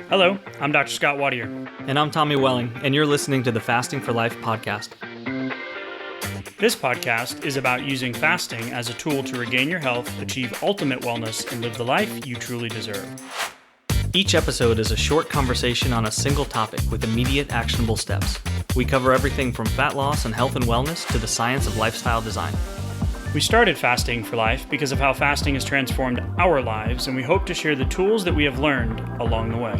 Hello, I'm Dr. Scott Wadier. And I'm Tommy Welling, and you're listening to the Fasting for Life podcast. This podcast is about using fasting as a tool to regain your health, achieve ultimate wellness, and live the life you truly deserve. Each episode is a short conversation on a single topic with immediate actionable steps. We cover everything from fat loss and health and wellness to the science of lifestyle design. We started Fasting for Life because of how fasting has transformed our lives, and we hope to share the tools that we have learned along the way.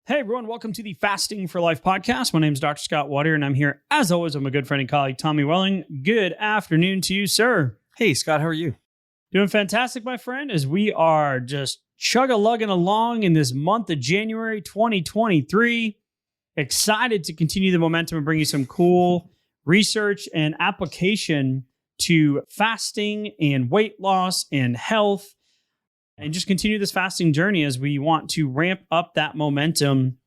Hey everyone, welcome to the Fasting for Life podcast. My name is Dr. Scott Wadier, and I'm here, as always, with my good friend and colleague, Tommy Welling. Good afternoon to you, sir. Hey, Scott, how are you? Doing fantastic, my friend, as we are just chug-a-lugging along in this month of January 2023. Excited to continue the momentum and bring you some cool research and application to fasting and weight loss and health, and just continue this fasting journey as we want to ramp up that momentum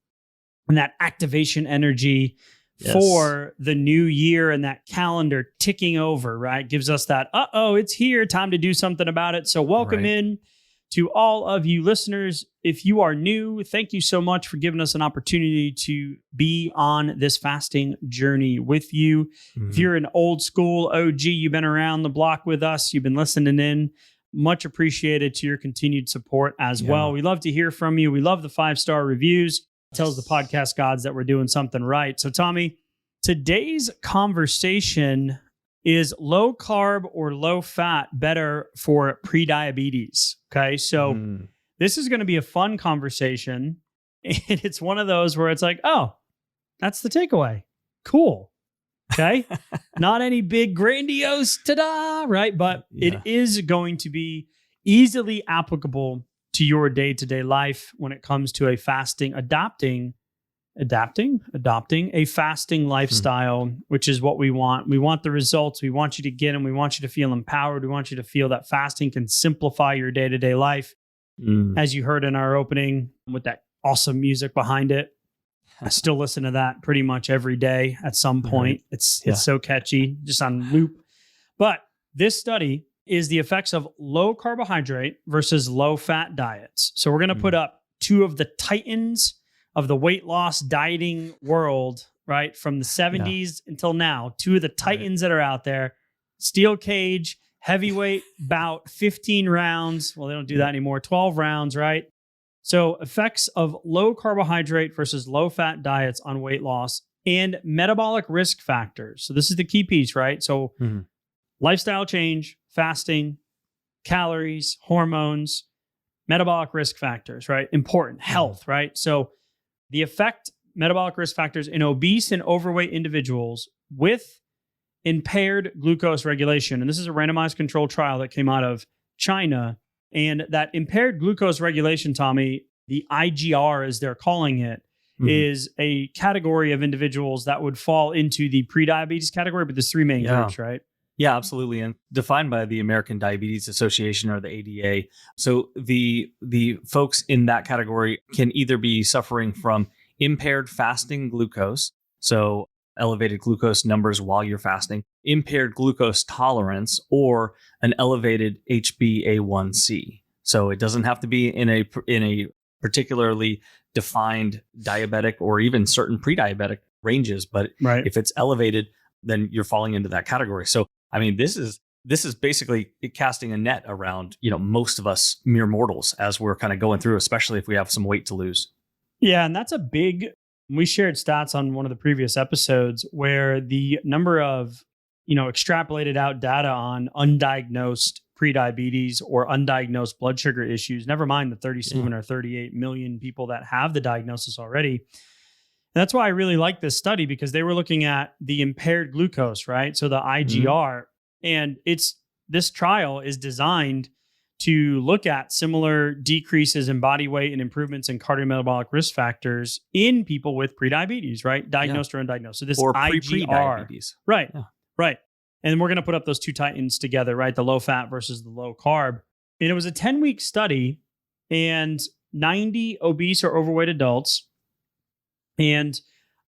and that activation energy for the new year and that calendar ticking over, right? Gives us that, it's here, time to do something about it. So welcome in to all of you listeners. If you are new, thank you so much for giving us an opportunity to be on this fasting journey with you. Mm-hmm. If you're an old school OG, you've been around the block with us, you've been listening in, much appreciated to your continued support as well. We love to hear from you. We love the 5-star reviews. It tells the podcast gods that we're doing something right. So Tommy, today's conversation is low carb or low fat better for prediabetes? Okay, so this is going to be a fun conversation. And it's one of those where it's like, oh, that's the takeaway. Cool. Okay. Not any big grandiose ta-da, right? But it is going to be easily applicable to your day-to-day life when it comes to a fasting, adopting a fasting lifestyle, which is what we want. We want the results. We want you to get them. We want you to feel empowered. We want you to feel that fasting can simplify your day-to-day life. As you heard in our opening with that awesome music behind it. I still listen to that pretty much every day at some point. It's so catchy, just on loop. But this study is the effects of low carbohydrate versus low fat diets. So we're going to put up two of the titans of the weight loss dieting world, right? From the 70s until now, two of the titans that are out there. Steel cage, heavyweight bout, 15 rounds. Well, they don't do that anymore. 12 rounds, right? So effects of low carbohydrate versus low fat diets on weight loss and metabolic risk factors. So this is the key piece, right? So lifestyle change, fasting, calories, hormones, metabolic risk factors, right? Important. Health, right? So the effect metabolic risk factors in obese and overweight individuals with impaired glucose regulation. And this is a randomized controlled trial that came out of China. And that impaired glucose regulation, Tommy, the IGR as they're calling it, is a category of individuals that would fall into the prediabetes category, but there's three main groups, right? Yeah, absolutely. And defined by the American Diabetes Association or the ADA. So the folks in that category can either be suffering from impaired fasting glucose, so elevated glucose numbers while you're fasting, impaired glucose tolerance, or an elevated HbA1c. So it doesn't have to be in a particularly defined diabetic or even certain pre-diabetic ranges, but if it's elevated, then you're falling into that category. So I mean, this is basically casting a net around, most of us mere mortals as we're kind of going through, especially if we have some weight to lose. Yeah, and that's a big. We shared stats on one of the previous episodes where the number of, extrapolated out data on undiagnosed prediabetes or undiagnosed blood sugar issues, never mind the 37 or 38 million people that have the diagnosis already. And that's why I really like this study, because they were looking at the impaired glucose, right? So the IGR, and this trial is designed to look at similar decreases in body weight and improvements in cardiometabolic risk factors in people with prediabetes, right? Diagnosed or undiagnosed. So this or IGR, pre-diabetes. Right. And we're going to put up those two titans together, right? The low fat versus the low carb. And it was a 10-week study, and 90 obese or overweight adults, and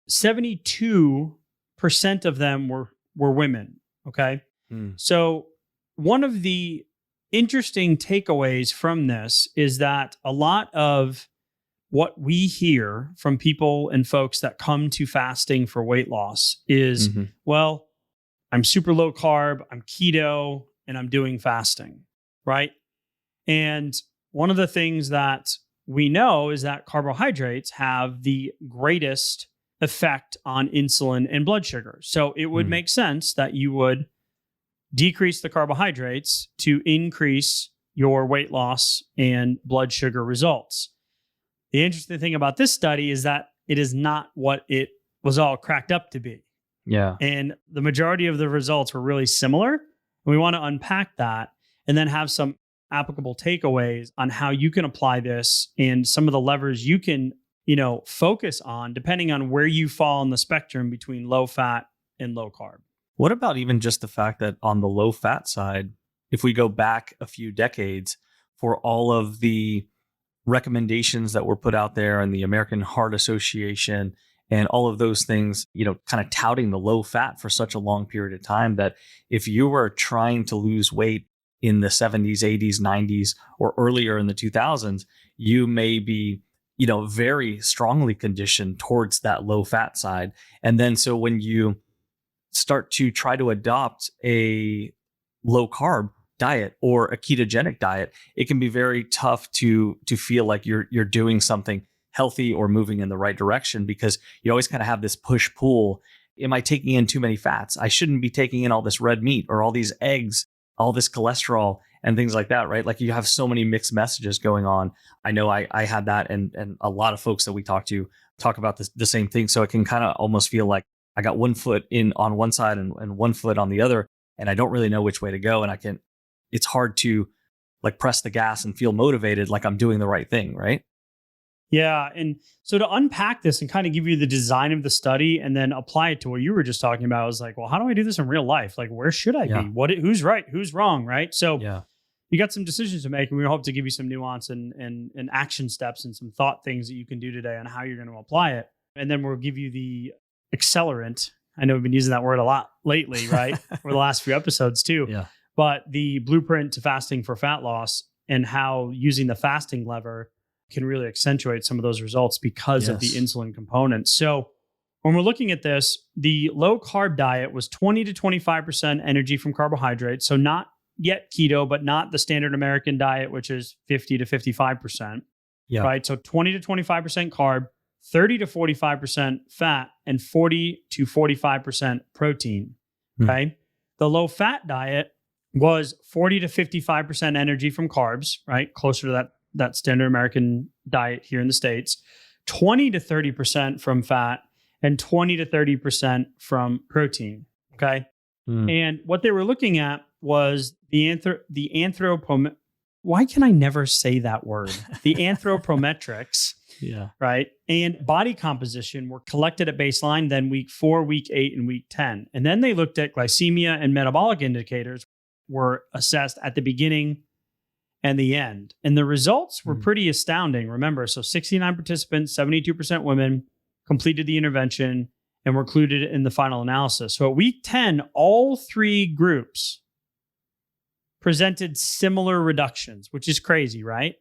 72% of them were were women. Okay. So one of the interesting takeaways from this is that a lot of what we hear from people and folks that come to fasting for weight loss is, well, I'm super low carb, I'm keto, and I'm doing fasting, right? And one of the things that we know is that carbohydrates have the greatest effect on insulin and blood sugar. So it would make sense that you would decrease the carbohydrates to increase your weight loss and blood sugar results. The interesting thing about this study is that it is not what it was all cracked up to be. Yeah. And the majority of the results were really similar. And we want to unpack that and then have some applicable takeaways on how you can apply this and some of the levers you can, focus on depending on where you fall on the spectrum between low fat and low carb. What about even just the fact that on the low fat side, if we go back a few decades for all of the recommendations that were put out there and the American Heart Association and all of those things, kind of touting the low fat for such a long period of time, that if you were trying to lose weight in the 70s, 80s, 90s, or earlier in the 2000s, you may be, very strongly conditioned towards that low fat side. And then so when you start to try to adopt a low carb diet or a ketogenic diet, it can be very tough to feel like you're doing something healthy or moving in the right direction, because you always kind of have this push pull. Am I taking in too many fats? I shouldn't be taking in all this red meat or all these eggs, all this cholesterol and things like that, right? Like you have so many mixed messages going on. I know I had that, and a lot of folks that we talk to talk about the same thing. So it can kind of almost feel like I got one foot in on one side and one foot on the other, and I don't really know which way to go. And it's hard to like press the gas and feel motivated like I'm doing the right thing, right? Yeah. And so to unpack this and kind of give you the design of the study and then apply it to what you were just talking about, I was like, well, how do I do this in real life? Like, where should I be? Who's right? Who's wrong? Right. So you got some decisions to make, and we hope to give you some nuance and action steps and some thought things that you can do today on how you're going to apply it. And then we'll give you the accelerant. I know we've been using that word a lot lately, right? For the last few episodes too. Yeah. But the blueprint to fasting for fat loss and how using the fasting lever can really accentuate some of those results because of the insulin component. So when we're looking at this, the low carb diet was 20 to 25% energy from carbohydrates. So not yet keto, but not the standard American diet, which is 50 to 55%. Yeah. Right. So 20 to 25% carb, 30 to 45% fat, and 40 to 45% protein. Okay. The low fat diet was 40 to 55% energy from carbs, right? Closer to that standard American diet here in the States, 20 to 30% from fat, and 20 to 30% from protein. Okay. And what they were looking at was why can I never say that word? The anthropometrics. Yeah. Right. And body composition were collected at baseline, then week 4, week 8, and week 10. And then they looked at glycemia and metabolic indicators were assessed at the beginning and the end. And the results were pretty astounding. Remember, so 69 participants, 72% women completed the intervention and were included in the final analysis. So at week 10, all 3 groups presented similar reductions, which is crazy, right?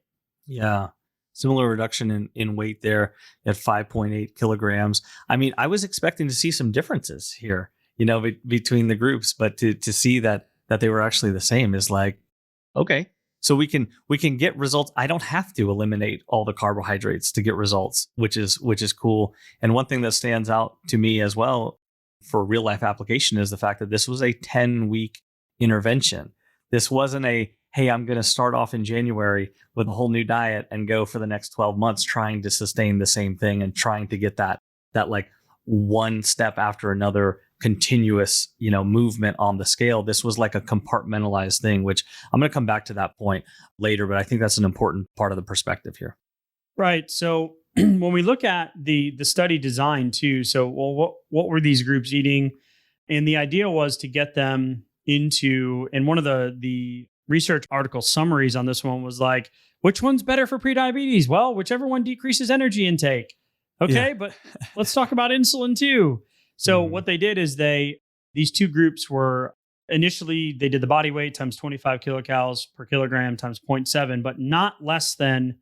Yeah. Similar reduction in weight there at 5.8 kilograms. I mean, I was expecting to see some differences here, between the groups, but to see that they were actually the same is like, okay, so we can get results. I don't have to eliminate all the carbohydrates to get results, which is cool. And one thing that stands out to me as well for real life application is the fact that this was a 10-week intervention. This wasn't hey, I'm going to start off in January with a whole new diet and go for the next 12 months trying to sustain the same thing and trying to get that like one step after another continuous, movement on the scale. This was like a compartmentalized thing, which I'm going to come back to that point later, but I think that's an important part of the perspective here. Right. So when we look at the study design too, so what were these groups eating? And the idea was to get them into, and one of the research article summaries on this one was like, which one's better for prediabetes? Well, whichever one decreases energy intake. Okay, but let's talk about insulin too. So what they did is they These two groups were initially, they did the body weight times 25 kilocalories per kilogram times 0.7, but not less than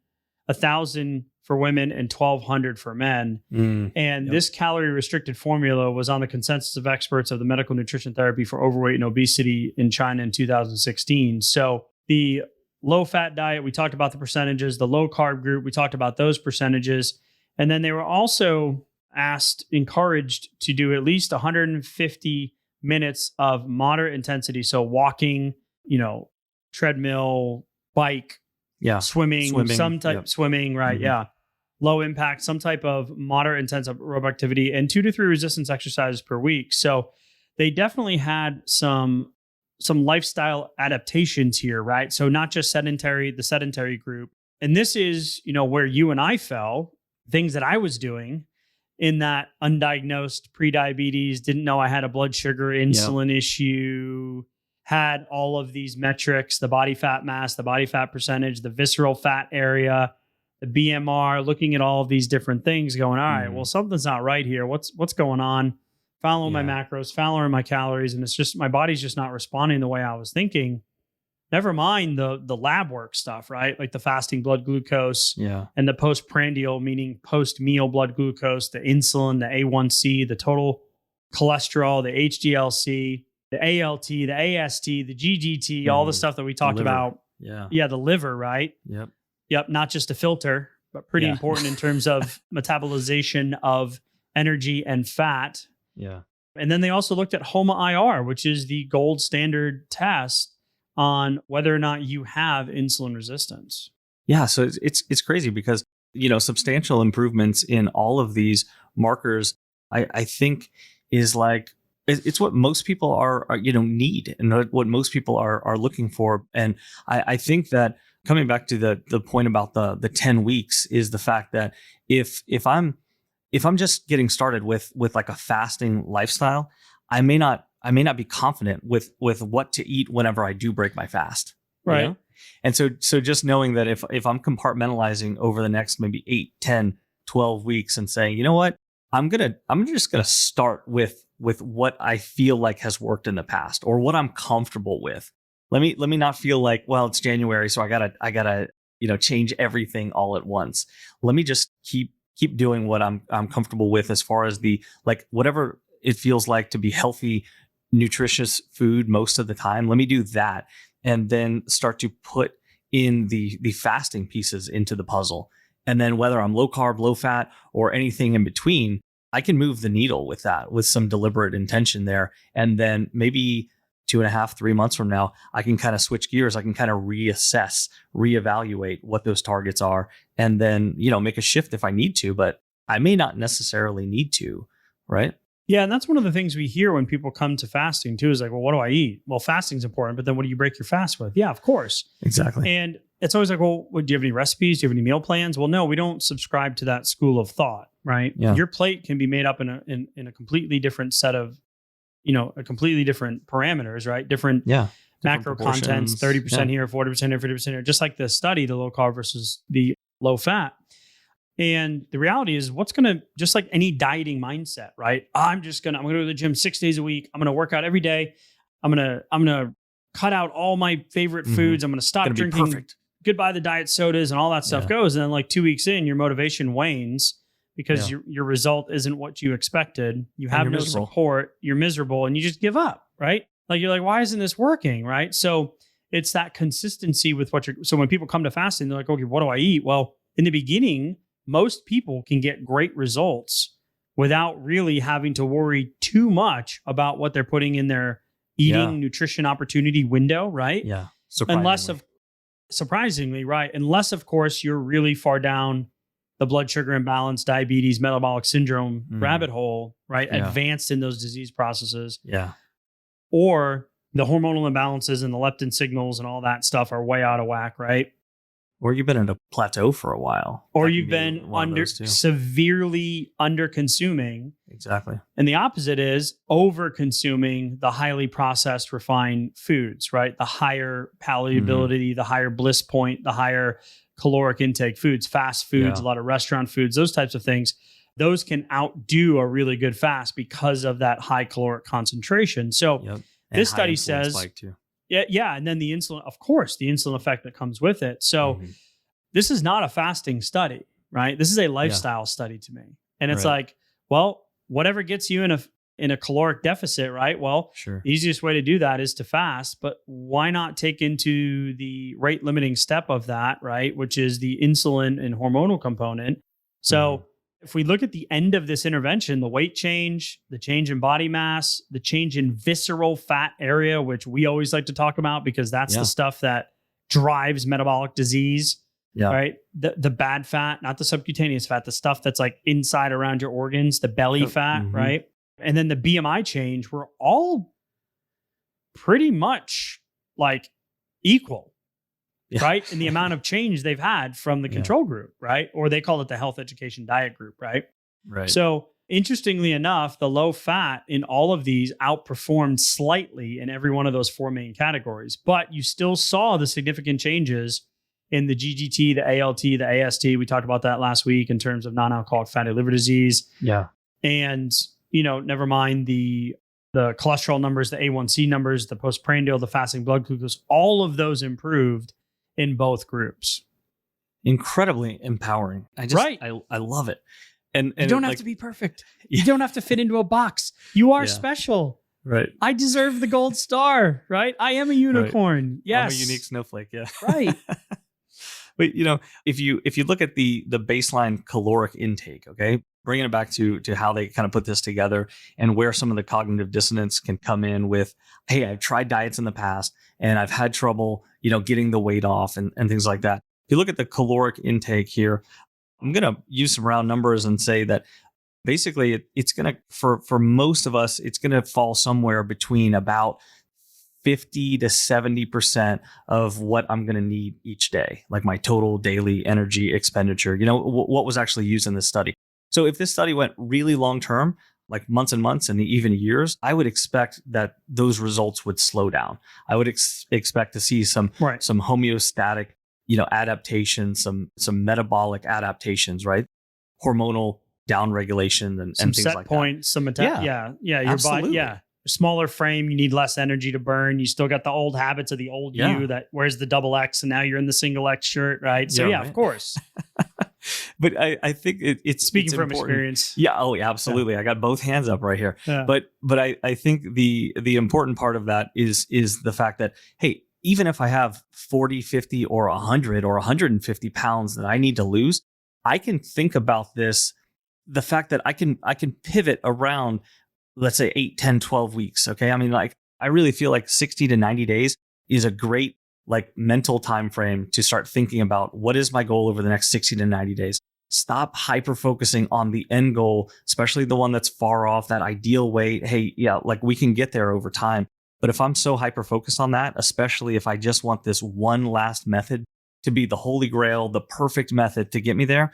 1,000 for women and 1,200 for men. And this calorie restricted formula was on the consensus of experts of the medical nutrition therapy for overweight and obesity in China in 2016. So the low fat diet, we talked about the percentages. The low carb group, we talked about those percentages. And then they were also encouraged to do at least 150 minutes of moderate intensity. So walking, treadmill, bike, swimming, some type swimming, right? Yeah. Low impact, some type of moderate intensive aerobic activity, and 2 to 3 resistance exercises per week. So they definitely had some lifestyle adaptations here, right? So not just the sedentary group. And this is, where you and I fell, things that I was doing in that undiagnosed prediabetes, didn't know I had a blood sugar insulin issue, had all of these metrics, the body fat mass, the body fat percentage, the visceral fat area, the BMR, looking at all of these different things going, all right, well, something's not right here. What's going on? Following my macros, following my calories. And it's just, my body's just not responding the way I was thinking. Never mind the lab work stuff, right? Like the fasting blood glucose and the postprandial, meaning post-meal blood glucose, the insulin, the A1C, the total cholesterol, the HDLC, the ALT, the AST, the GGT, all the stuff that we talked about. Yeah, the liver, right? Yep, not just a filter, but pretty important in terms of metabolization of energy and fat. And then they also looked at HOMA-IR, which is the gold standard test on whether or not you have insulin resistance. Yeah, so it's crazy because, substantial improvements in all of these markers, I think is like, it's what most people are need and what most people are looking for. And I think that coming back to the point about the 10 weeks is the fact that if I'm just getting started with like a fasting lifestyle, I may not be confident with what to eat whenever I do break my fast. Right. And so just knowing that if I'm compartmentalizing over the next maybe 8, 10, 12 weeks and saying, you know what, I'm just going to start with what I feel like has worked in the past or what I'm comfortable with. Let me not feel like, well, it's January, so I gotta change everything all at once. Let me just keep doing what I'm comfortable with as far as the whatever it feels like to be healthy, nutritious food most of the time. Let me do that, and then start to put in the fasting pieces into the puzzle. And then whether I'm low carb, low fat, or anything in between, I can move the needle with that, with some deliberate intention there. And then maybe 2.5, 3 months from now, I can kind of switch gears. I can kind of reassess, reevaluate what those targets are, and then, make a shift if I need to, but I may not necessarily need to, right? Yeah. And that's one of the things we hear when people come to fasting too, is like, well, what do I eat? Well, fasting's important, but then what do you break your fast with? Yeah, of course. Exactly. And it's always like, well, do you have any recipes? Do you have any meal plans? Well, no, we don't subscribe to that school of thought, right? Yeah. Your plate can be made up in a completely different set of, a completely different parameters, right? Different macro contents, 30% here, 40% here, 50% here, just like the study, the low carb versus the low fat. And the reality is just like any dieting mindset, right? I'm going to go to the gym 6 days a week. I'm going to work out every day. I'm going to cut out all my favorite foods. I'm going to stop drinking. Goodbye the diet sodas and all that stuff goes. And then like 2 weeks in, your motivation wanes because your result isn't what you expected. You have no support. You're miserable and you just give up, right? Like you're like, why isn't this working, right? So it's that consistency with so when people come to fasting, they're like, okay, what do I eat? Well, in the beginning, most people can get great results without really having to worry too much about what they're putting in their eating nutrition opportunity window, right? Yeah. Surprisingly, right? Unless, of course, you're really far down the blood sugar imbalance, diabetes, metabolic syndrome rabbit hole, right? Yeah. Advanced in those disease processes. Yeah. Or the hormonal imbalances and the leptin signals and all that stuff are way out of whack, right? Or you've been at a plateau for a while. Or you've been severely under consuming. Exactly. And the opposite is over consuming the highly processed, refined foods, right? The higher palatability, the higher bliss point, the higher caloric intake foods, fast foods, a lot of restaurant foods, those types of things. those can outdo a really good fast because of that high caloric concentration. So Yep. this study says, spike too. yeah. And then the insulin, of course, the insulin effect that comes with it. So this is not a fasting study, right? This is a lifestyle study to me. And it's Right. like, well, whatever gets you in a caloric deficit, right? Well, Sure. the easiest way to do that is to fast, but why not take into the rate limiting step of that, right? Which is the insulin and hormonal component. So if we look at the end of this intervention, the weight change, the change in body mass, the change in visceral fat area, which we always like to talk about because that's the stuff that drives metabolic disease. Yeah. Right. The bad fat, not the subcutaneous fat, the stuff that's like inside around your organs, the belly fat, right? And then the BMI change were all pretty much like equal, right? In the amount of change they've had from the control group, right? Or they call it the health education diet group, right? Right. So interestingly enough, the low fat in all of these outperformed slightly in every one of those four main categories, but you still saw the significant changes in the GGT, the ALT, the AST. We talked about that last week in terms of non-alcoholic fatty liver disease. Yeah. And, never mind the cholesterol numbers, the A1C numbers, the postprandial, the fasting blood glucose, all of those improved in both groups. Incredibly empowering. I love it. And you don't have to be perfect. You don't have to fit into a box. You are special. Right. I deserve the gold star, right? I am a unicorn. Right. Yes. I'm a unique snowflake. Yeah. Right. But if you look at the baseline caloric intake, okay, bringing it back to how they kind of put this together and where some of the cognitive dissonance can come in with, hey, I've tried diets in the past and I've had trouble, getting the weight off and things like that. If you look at the caloric intake here, I'm going to use some round numbers and say that basically it's going to, for most of us, it's going to fall somewhere between about 50 to 70% of what I'm going to need each day, like my total daily energy expenditure, what was actually used in this study. So if this study went really long term, like months and months and even years, I would expect that those results would slow down. I would expect to see some homeostatic, adaptation, some metabolic adaptations, right? Hormonal downregulation and things set like points, that. Your Absolutely. body, smaller frame, you need less energy to burn. You still got the old habits of the old you that wears the double X and now you're in the single X shirt, right? So right. Of course. But I think it's speaking from important. experience. Yeah. Oh, yeah, absolutely. Yeah. I got both hands up right here. Yeah. But I think the important part of that is the fact that, hey, even if I have 40, 50 or 100 or 150 pounds that I need to lose, I can think about this, the fact that I can pivot around, let's say 8, 10, 12 weeks. Okay. I mean, I really feel like 60 to 90 days is a great mental time frame to start thinking about what is my goal over the next 60 to 90 days. Stop hyper focusing on the end goal, especially the one that's far off, that ideal weight. Hey, yeah, we can get there over time. But if I'm so hyper focused on that, especially if I just want this one last method to be the holy grail, the perfect method to get me there,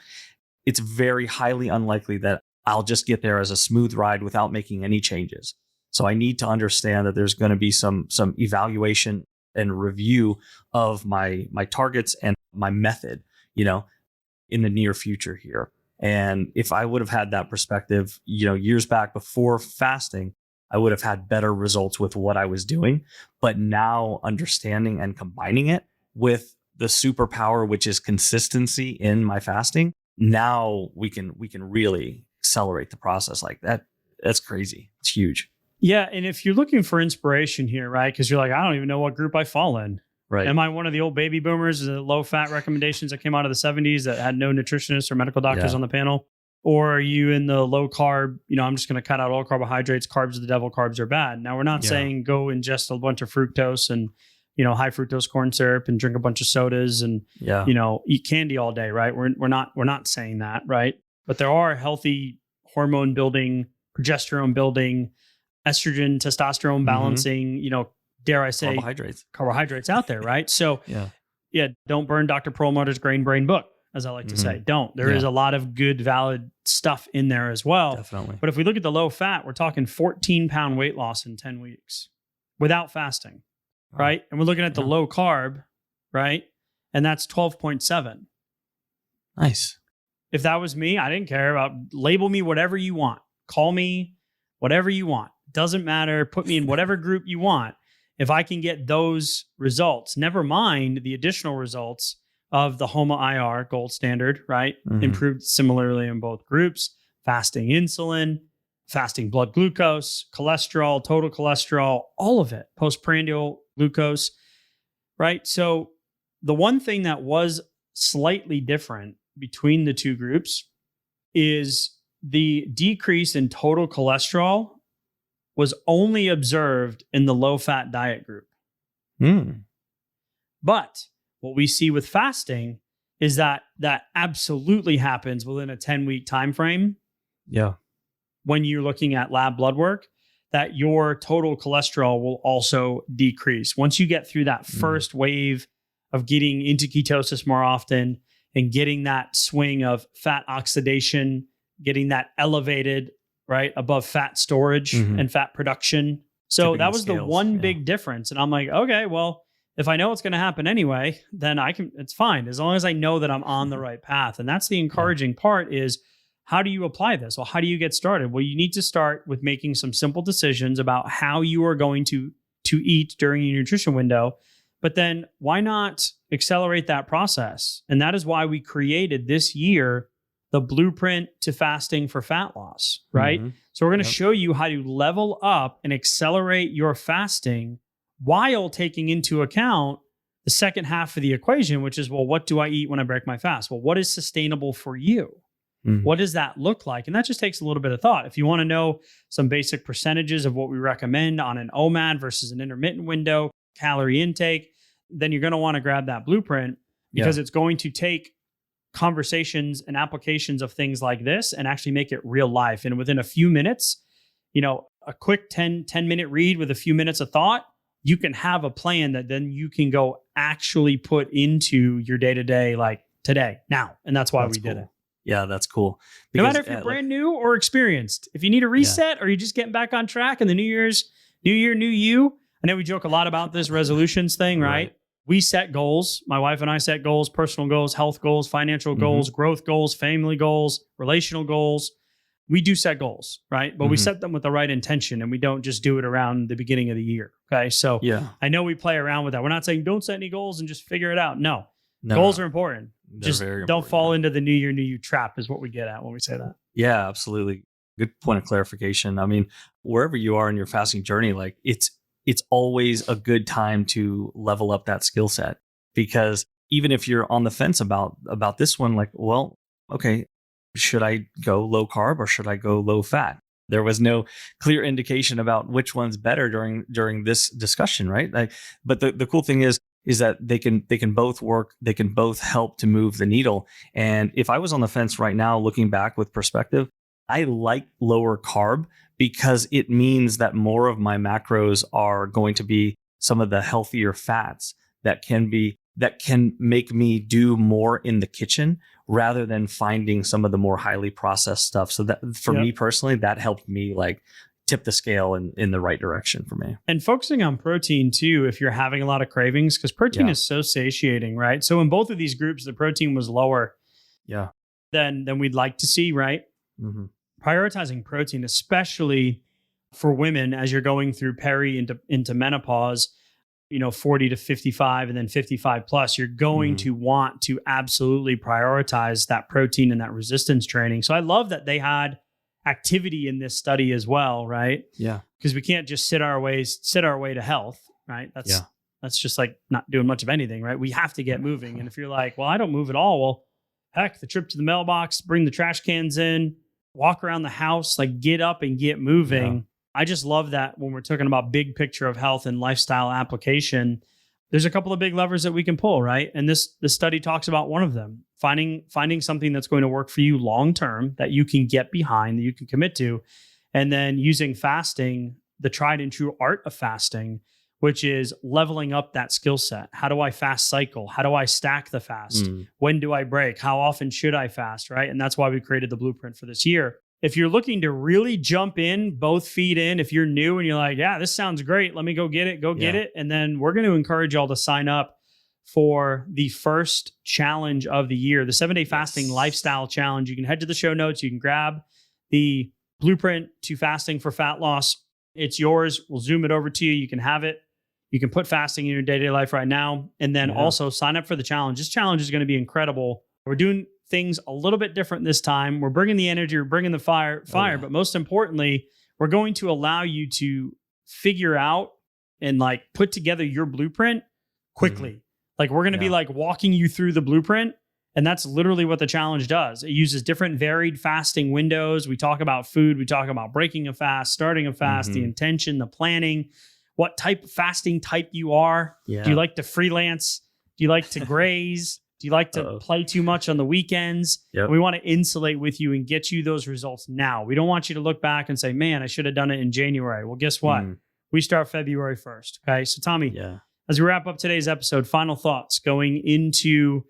it's very highly unlikely that I'll just get there as a smooth ride without making any changes. So I need to understand that there's going to be some evaluation and review of my targets and my method, in the near future here. And if I would have had that perspective, years back before fasting, I would have had better results with what I was doing. But now understanding and combining it with the superpower, which is consistency in my fasting, now we can really accelerate the process like that. That's crazy. It's huge. Yeah. And if you're looking for inspiration here, right? Because you're like, I don't even know what group I fall in. Right. Am I one of the old baby boomers, the low fat recommendations that came out of the 70s that had no nutritionists or medical doctors on the panel? Or are you in the low carb, I'm just going to cut out all carbohydrates, carbs are the devil, carbs are bad. Now we're not saying go ingest a bunch of fructose and, high fructose corn syrup and drink a bunch of sodas and, eat candy all day, right? We're not saying that, right? But there are healthy hormone building, progesterone building, estrogen, testosterone balancing, dare I say carbohydrates out there, right? So don't burn Dr. Perlmutter's Grain Brain book, as I like to say. Don't. There is a lot of good, valid stuff in there as well. Definitely. But if we look at the low fat, we're talking 14-pound weight loss in 10 weeks without fasting, right? And we're looking at the low carb, right? And that's 12.7. Nice. If that was me, I didn't care about label me whatever you want. Call me whatever you want. Doesn't matter. Put me in whatever group you want. If I can get those results, never mind the additional results of the HOMA IR gold standard, right? Improved similarly in both groups, fasting insulin, fasting blood glucose, cholesterol, total cholesterol, all of it, postprandial glucose, right? So the one thing that was slightly different between the two groups is the decrease in total cholesterol was only observed in the low-fat diet group. But what we see with fasting is that absolutely happens within a 10-week time frame. Yeah. When you're looking at lab blood work, that your total cholesterol will also decrease. Once you get through that first wave of getting into ketosis more often and getting that swing of fat oxidation, getting that elevated, right, above fat storage and fat production. So Tipping that the was the scales, one big difference. And I'm like, okay, well, if I know it's going to happen anyway, then it's fine as long as I know that I'm on the right path. And that's the encouraging part is, how do you apply this? Well, how do you get started? Well, you need to start with making some simple decisions about how you are going to eat during your nutrition window. But then why not accelerate that process? And that is why we created this year the blueprint to fasting for fat loss, right? So we're going to show you how to level up and accelerate your fasting while taking into account the second half of the equation, which is, well, what do I eat when I break my fast? Well, what is sustainable for you? What does that look like? And that just takes a little bit of thought. If you want to know some basic percentages of what we recommend on an OMAD versus an intermittent window, calorie intake, then you're going to want to grab that blueprint because it's going to take conversations and applications of things like this and actually make it real life. And within a few minutes, a quick 10-minute read with a few minutes of thought, you can have a plan that then you can go actually put into your day-to-day, like today, now. And that's why we did it. Yeah, that's cool. No matter if you're brand new or experienced, if you need a reset or you're just getting back on track and the new year, new you. I know we joke a lot about this resolutions thing, right? We set goals. My wife and I set goals, personal goals, health goals, financial goals, growth goals, family goals, relational goals. We do set goals, right? But we set them with the right intention and we don't just do it around the beginning of the year. Okay. So I know we play around with that. We're not saying don't set any goals and just figure it out. No, goals are important. Just don't fall into the new year, new you trap is what we get at when we say that. Yeah, absolutely. Good point of clarification. I mean, wherever you are in your fasting journey, like it's always a good time to level up that skill set, because even if you're on the fence about this one, like, well, okay, should I go low carb or should I go low fat? There was no clear indication about which one's better during this discussion, right? But the cool thing is that they can both work, they can both help to move the needle. And if I was on the fence right now, looking back with perspective, I like lower carb because it means that more of my macros are going to be some of the healthier fats that can make me do more in the kitchen rather than finding some of the more highly processed stuff. So that for me personally, that helped me like tip the scale in the right direction for me. And focusing on protein too, if you're having a lot of cravings, because protein is so satiating, right? So in both of these groups, the protein was lower than we'd like to see, right? Prioritizing protein, especially for women as you're going through peri into menopause, 40 to 55 and then 55 plus, you're going to want to absolutely prioritize that protein and that resistance training. So I love that they had activity in this study as well, right? Yeah. Because we can't just sit our way to health, right? That's just like not doing much of anything, right? We have to get moving. And if you're like, well, I don't move at all, well, heck, the trip to the mailbox, bring the trash cans in, walk around the house, like get up and get moving. Yeah. I just love that when we're talking about big picture of health and lifestyle application, there's a couple of big levers that we can pull, right? And the study talks about one of them, finding something that's going to work for you long-term that you can get behind, that you can commit to, and then using fasting, the tried and true art of fasting, which is leveling up that skill set. How do I fast cycle? How do I stack the fast? When do I break? How often should I fast, right? And that's why we created the blueprint for this year. If you're looking to really jump in, both feet in, if you're new and you're like, yeah, this sounds great, let me go get it, get it. And then we're going to encourage y'all to sign up for the first challenge of the year, the 7-day fasting lifestyle challenge. You can head to the show notes. You can grab the blueprint to fasting for fat loss. It's yours. We'll zoom it over to you. You can have it. You can put fasting in your day-to-day life right now. And then also sign up for the challenge. This challenge is going to be incredible. We're doing things a little bit different this time. We're bringing the energy, we're bringing the fire, but most importantly, we're going to allow you to figure out and like put together your blueprint quickly. Like we're going to be like walking you through the blueprint. And that's literally what the challenge does. It uses different varied fasting windows. We talk about food. We talk about breaking a fast, starting a fast, the intention, the planning, what type of fasting type you are. Yeah. Do you like to freelance? Do you like to graze? Do you like to play too much on the weekends? Yep. We want to insulate with you and get you those results now. We don't want you to look back and say, man, I should have done it in January. Well, guess what? We start February 1st. Okay. So Tommy, as we wrap up today's episode, final thoughts going into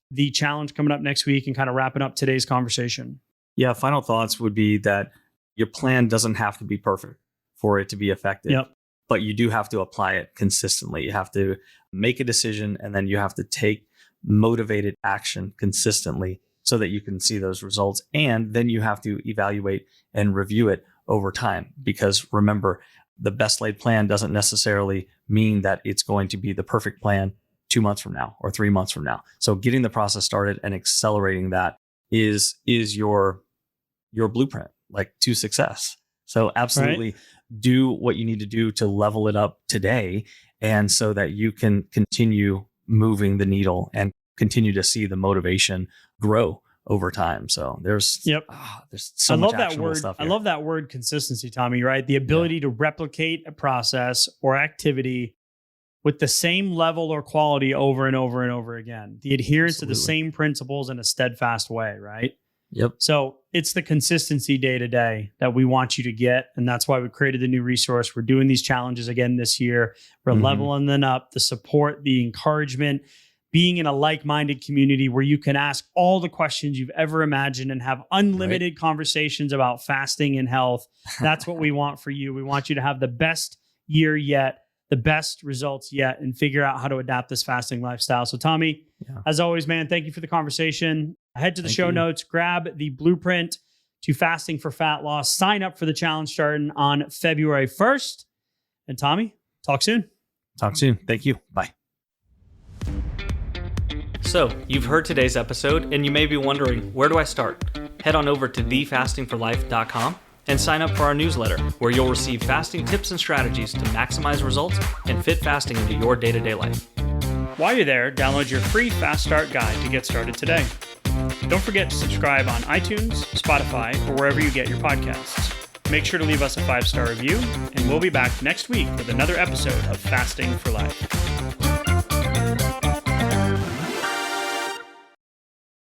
the challenge coming up next week and kind of wrapping up today's conversation. Yeah. Final thoughts would be that your plan doesn't have to be perfect for it to be effective. Yep. But you do have to apply it consistently. You have to make a decision and then you have to take motivated action consistently so that you can see those results. And then you have to evaluate and review it over time. Because remember, the best laid plan doesn't necessarily mean that it's going to be the perfect plan 2 months from now or 3 months from now. So getting the process started and accelerating that is your blueprint, like to success. So absolutely do what you need to do to level it up today. And so that you can continue moving the needle and continue to see the motivation grow over time. So there's so much actionable stuff here. I love that word consistency, Tommy, right? The ability to replicate a process or activity with the same level or quality over and over and over again. The adherence to the same principles in a steadfast way, right? Yep. So it's the consistency day to day that we want you to get. And that's why we created the new resource. We're doing these challenges again this year. We're leveling them up, the support, the encouragement, being in a like-minded community where you can ask all the questions you've ever imagined and have unlimited conversations about fasting and health. That's what we want for you. We want you to have the best year yet, the best results yet, and figure out how to adapt this fasting lifestyle. So Tommy, as always, man, thank you for the conversation. Head to the show notes, grab the blueprint to fasting for fat loss, sign up for the challenge starting on February 1st. And Tommy, talk soon. Talk soon. Thank you. Bye. So you've heard today's episode and you may be wondering, where do I start? Head on over to thefastingforlife.com and sign up for our newsletter, where you'll receive fasting tips and strategies to maximize results and fit fasting into your day-to-day life. While you're there, download your free Fast Start guide to get started today. Don't forget to subscribe on iTunes, Spotify, or wherever you get your podcasts. Make sure to leave us a 5-star review, and we'll be back next week with another episode of Fasting for Life.